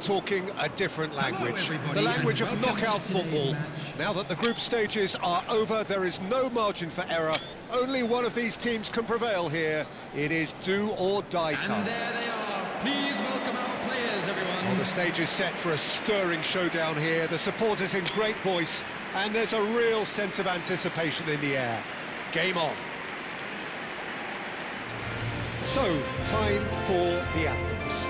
talking a different language, the language of knockout football. Now that the group stages are over, there is no margin for error. Only one of these teams can prevail here. It is do or die time. And there they are. Please welcome our players, everyone. Well, the stage is set for a stirring showdown here. The supporters in great voice, and there's a real sense of anticipation in the air. Game on. So, time for the anthems.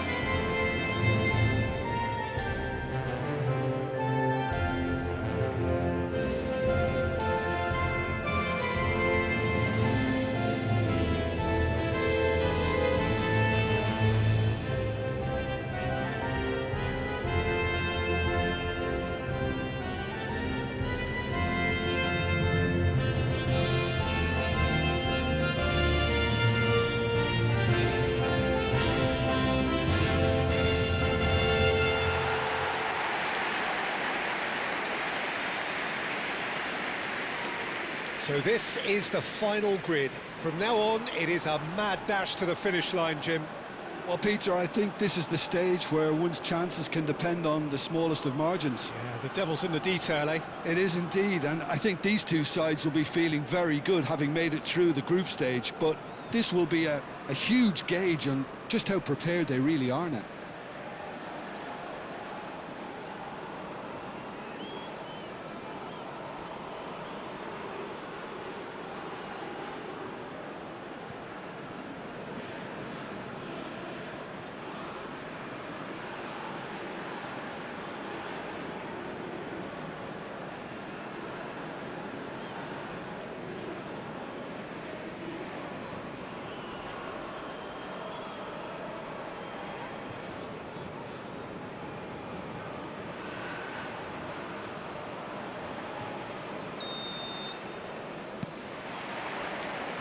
So this is the final grid. From now on, it is a mad dash to the finish line, Jim. Well, Peter, I think this is the stage where one's chances can depend on the smallest of margins. Yeah, the devil's in the detail, eh? It is indeed, and I think these two sides will be feeling very good having made it through the group stage, but this will be a huge gauge on just how prepared they really are now.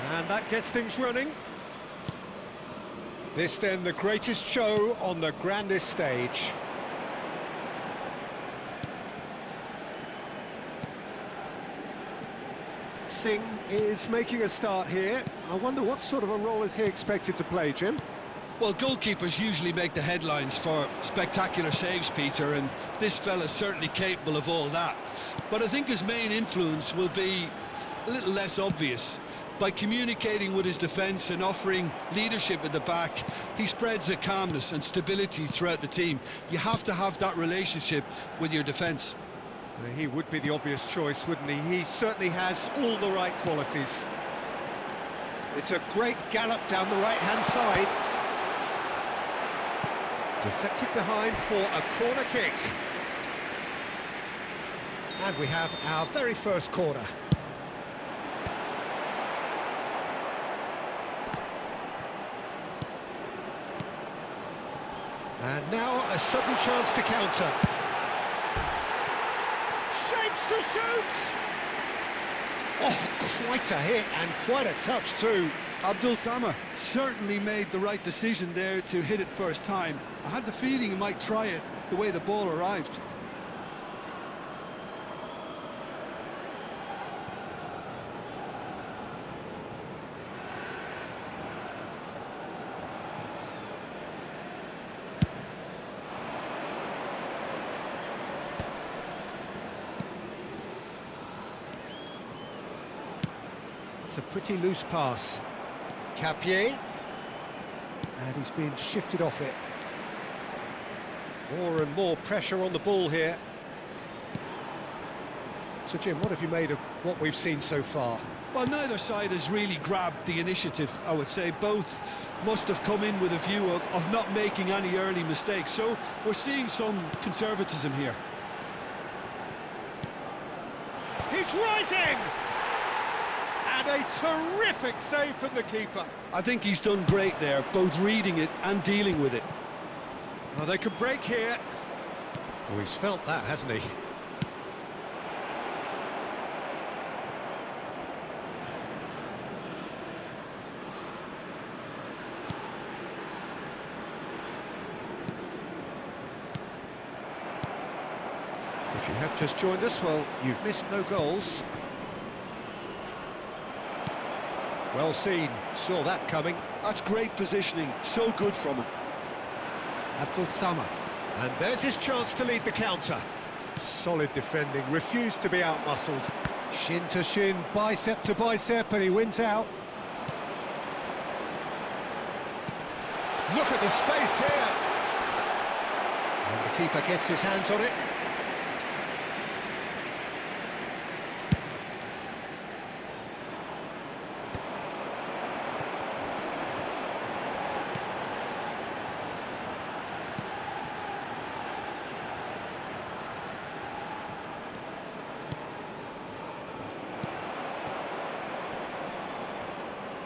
And that gets things running. This then the greatest show on the grandest stage. Singh is making a start here. I wonder what sort of a role is he expected to play, Jim? Well, goalkeepers usually make the headlines for spectacular saves, Peter, and this fella's certainly capable of all that. But I think his main influence will be a little less obvious. By communicating with his defence and offering leadership at the back, he spreads a calmness and stability throughout the team. You have to have that relationship with your defence. He would be the obvious choice, wouldn't he? He certainly has all the right qualities. It's a great gallop down the right-hand side. Deflected behind for a corner kick. And we have our very first corner. And now a sudden chance to counter. Shapes to shoot! Oh, quite a hit and quite a touch too. Abdul Samad certainly made the right decision there to hit it first time. I had the feeling he might try it the way the ball arrived. It's a pretty loose pass. Capier. And he's being shifted off it. More and more pressure on the ball here. So, Jim, what have you made of what we've seen so far? Well, neither side has really grabbed the initiative, I would say. Both must have come in with a view of not making any early mistakes. So we're seeing some conservatism here. He's rising! And a terrific save from the keeper. I think he's done great there, both reading it and dealing with it. Well, they could break here. Oh, he's felt that, hasn't he? If you have just joined us, well, you've missed no goals. Well seen, saw that coming. That's great positioning, so good from him. Abdul Samad. And there's his chance to lead the counter. Solid defending, refused to be out-muscled. Shin to shin, bicep to bicep, and he wins out. Look at the space here. And the keeper gets his hands on it.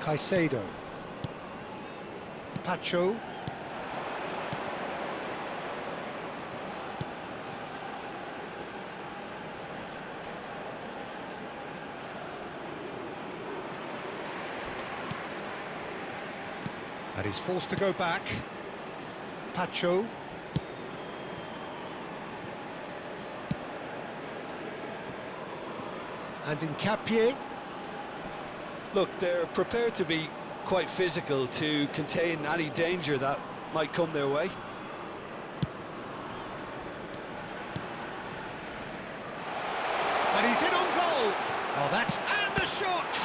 Caicedo. Pacho. And he's forced to go back. Pacho. And Hincapié. Look, they're prepared to be quite physical to contain any danger that might come their way. And he's in on goal. Oh, that's... and the shot!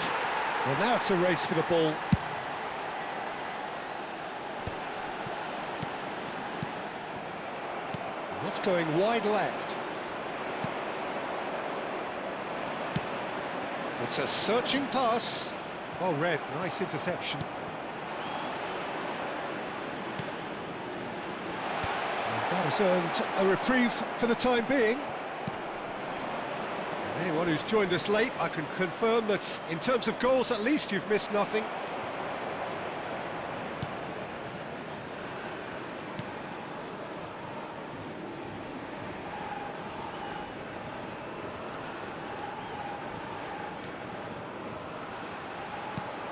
Well, now it's a race for the ball. That's going wide left. It's a searching pass. Oh, Red, nice interception. And that has earned a reprieve for the time being. And anyone who's joined us late, I can confirm that in terms of goals, at least you've missed nothing.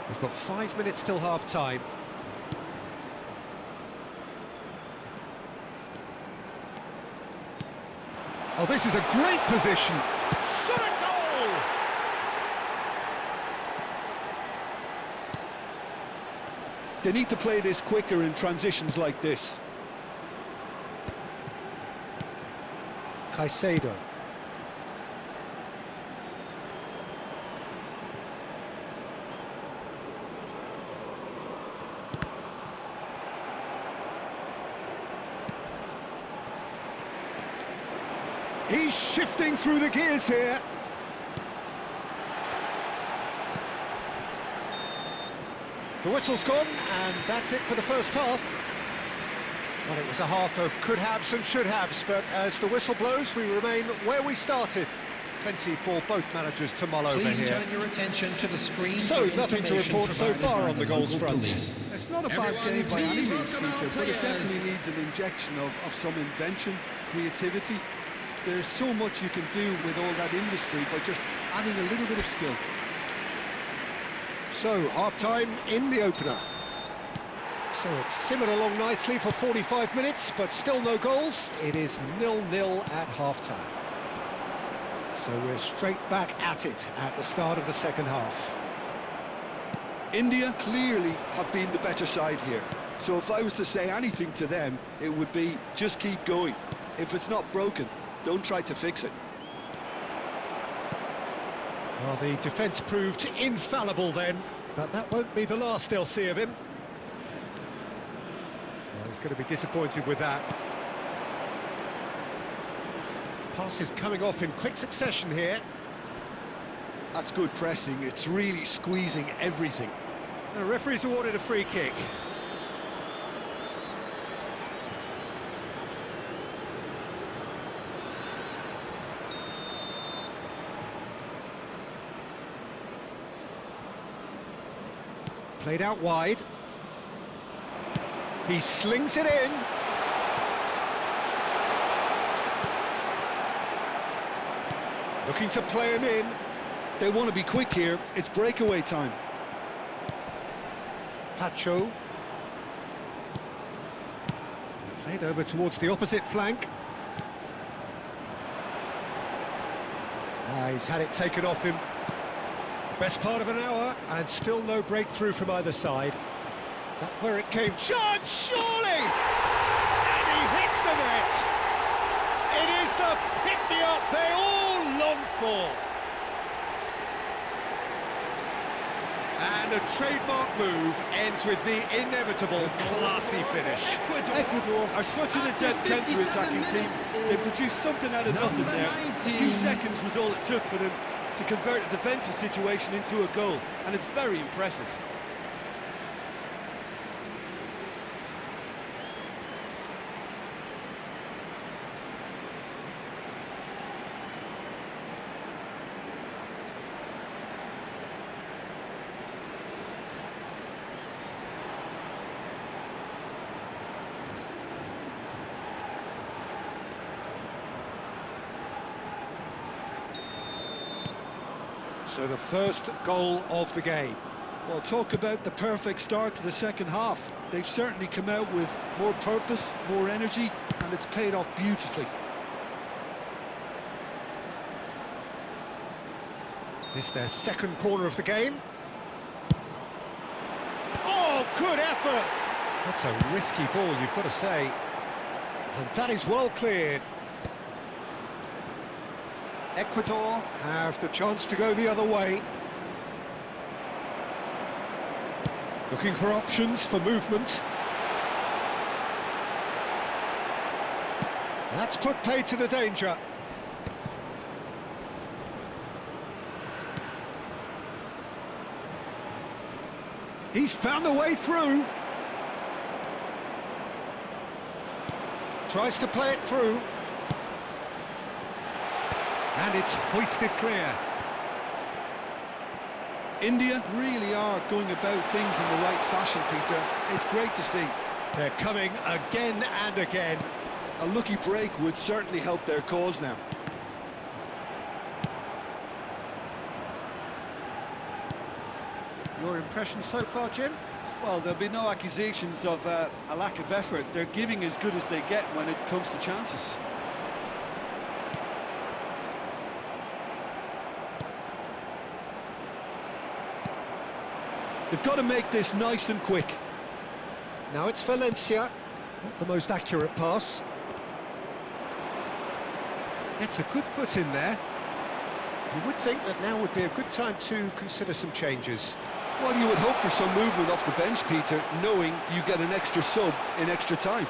We've got 5 minutes till half-time. Oh, this is a great position. Shot a goal! They need to play this quicker in transitions like this. Caicedo. He's shifting through the gears here. The whistle's gone, and that's it for the first half. Well, it was a half of could-haves and should-haves, but as the whistle blows, we remain where we started. Plenty for both managers to mull over Please here. turn your attention to the screen. So, nothing to report so far on the goals front. It's not a bad Everyone, game by any please means, welcome our Peter, but it players. definitely needs an injection of some invention, creativity. There's so much you can do with all that industry by just adding a little bit of skill. So, half-time in the opener. So it's simmered along nicely for 45 minutes, but still no goals. It is 0-0 at half-time. So we're straight back at it at the start of the second half. India clearly have been the better side here. So if I was to say anything to them, it would be just keep going. If it's not broken, don't try to fix it. Well, the defence proved infallible then, but that won't be the last they'll see of him. Well, he's going to be disappointed with that. Passes coming off in quick succession here. That's good pressing. It's really squeezing everything. The referee's awarded a free kick. Played out wide. He slings it in. Looking to play him in. They want to be quick here. It's breakaway time. Pacho. Played over towards the opposite flank. He's had it taken off him. Best part of an hour, and still no breakthrough from either side. That's where it came. Chance, surely! And he hits the net! the pick-me-up they all long for. And a trademark move ends with the inevitable classy finish. Ecuador are such an adept counter-attacking team. They produced something out of nothing there. A few seconds was all it took for them to convert a defensive situation into a goal, and it's very impressive. So the first goal of the game. Well, talk about the perfect start to the second half. They've certainly come out with more purpose, more energy, and it's paid off beautifully. This their second corner of the game. Oh, good effort! That's a risky ball, you've got to say. And that is well cleared. Ecuador have the chance to go the other way. Looking for options for movement. That's put paid to the danger. He's found a way through. Tries to play it through. And it's hoisted clear. India really are going about things in the right fashion, Peter. It's great to see. They're coming again and again. A lucky break would certainly help their cause now. Your impression so far, Jim? Well, there'll be no accusations of a lack of effort. They're giving as good as they get when it comes to chances. They've got to make this nice and quick. Now it's Valencia. Not the most accurate pass. It's a good foot in there. You would think that now would be a good time to consider some changes. Well, you would hope for some movement off the bench, Peter, knowing you get an extra sub in extra time.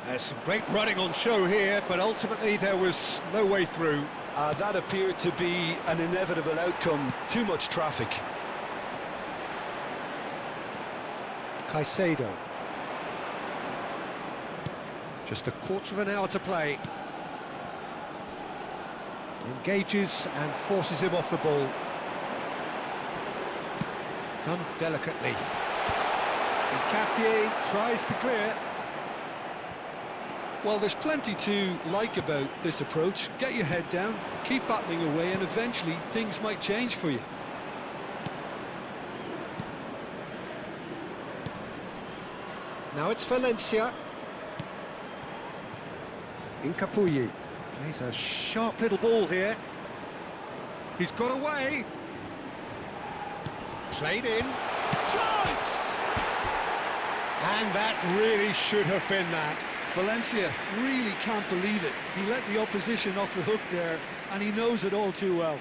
There's some great running on show here, but ultimately there was no way through. That appeared to be an inevitable outcome. Too much traffic. Caicedo. Just a quarter of an hour to play. Engages and forces him off the ball. Done delicately. Capier tries to clear. Well, there's plenty to like about this approach. Get your head down, keep battling away, and eventually things might change for you. Now it's Valencia. Incapuyi plays a sharp little ball here. He's got away. Played in. Chance! And that really should have been that. Valencia really can't believe it. He let the opposition off the hook there, and he knows it all too well.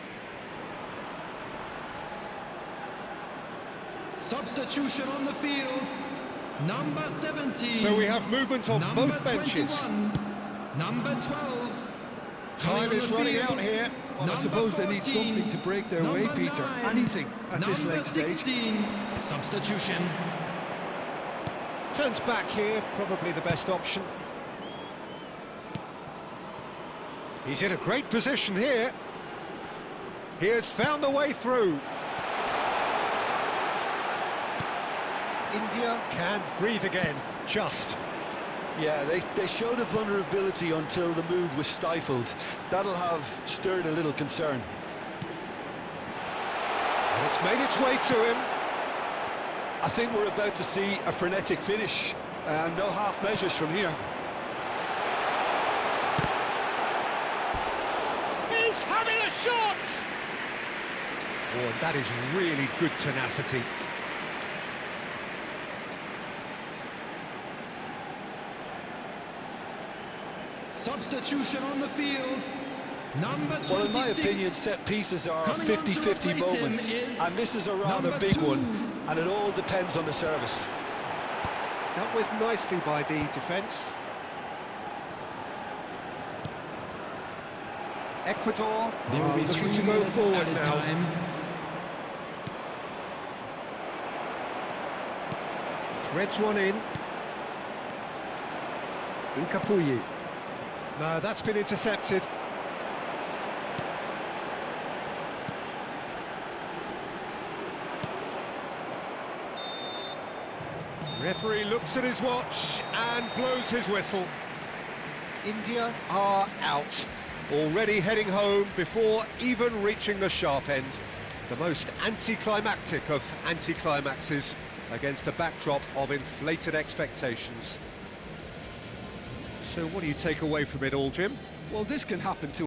Substitution on the field. Number 17. So we have movement on Number both benches. 21, number 12. Time is running out here. Well, I suppose they need something to break their way, Peter. Anything at this late stage. 16. Substitution. Turns back here, probably the best option. He's in a great position here. He has found a way through. India can breathe again, just. Yeah, they showed a vulnerability until the move was stifled. That'll have stirred a little concern. And it's made its way to him. I think we're about to see a frenetic finish. No half measures from here. He's having a shot! Oh, that is really good tenacity. substitution on the field. Number 26. Well, in my opinion, set pieces are Coming on to 50-50 replace moments, him is and this is a rather number big 2. one, and it all depends on the service. Dealt with nicely by the defence. Ecuador There will are be looking 3 to go minutes forward added now. time. Threads one in. Incapuyi. No, that's been intercepted. Referee looks at his watch and blows his whistle. India are out, already heading home before even reaching the sharp end. The most anticlimactic of anticlimaxes against the backdrop of inflated expectations. So what do you take away from it all, Jim? Well, this can happen to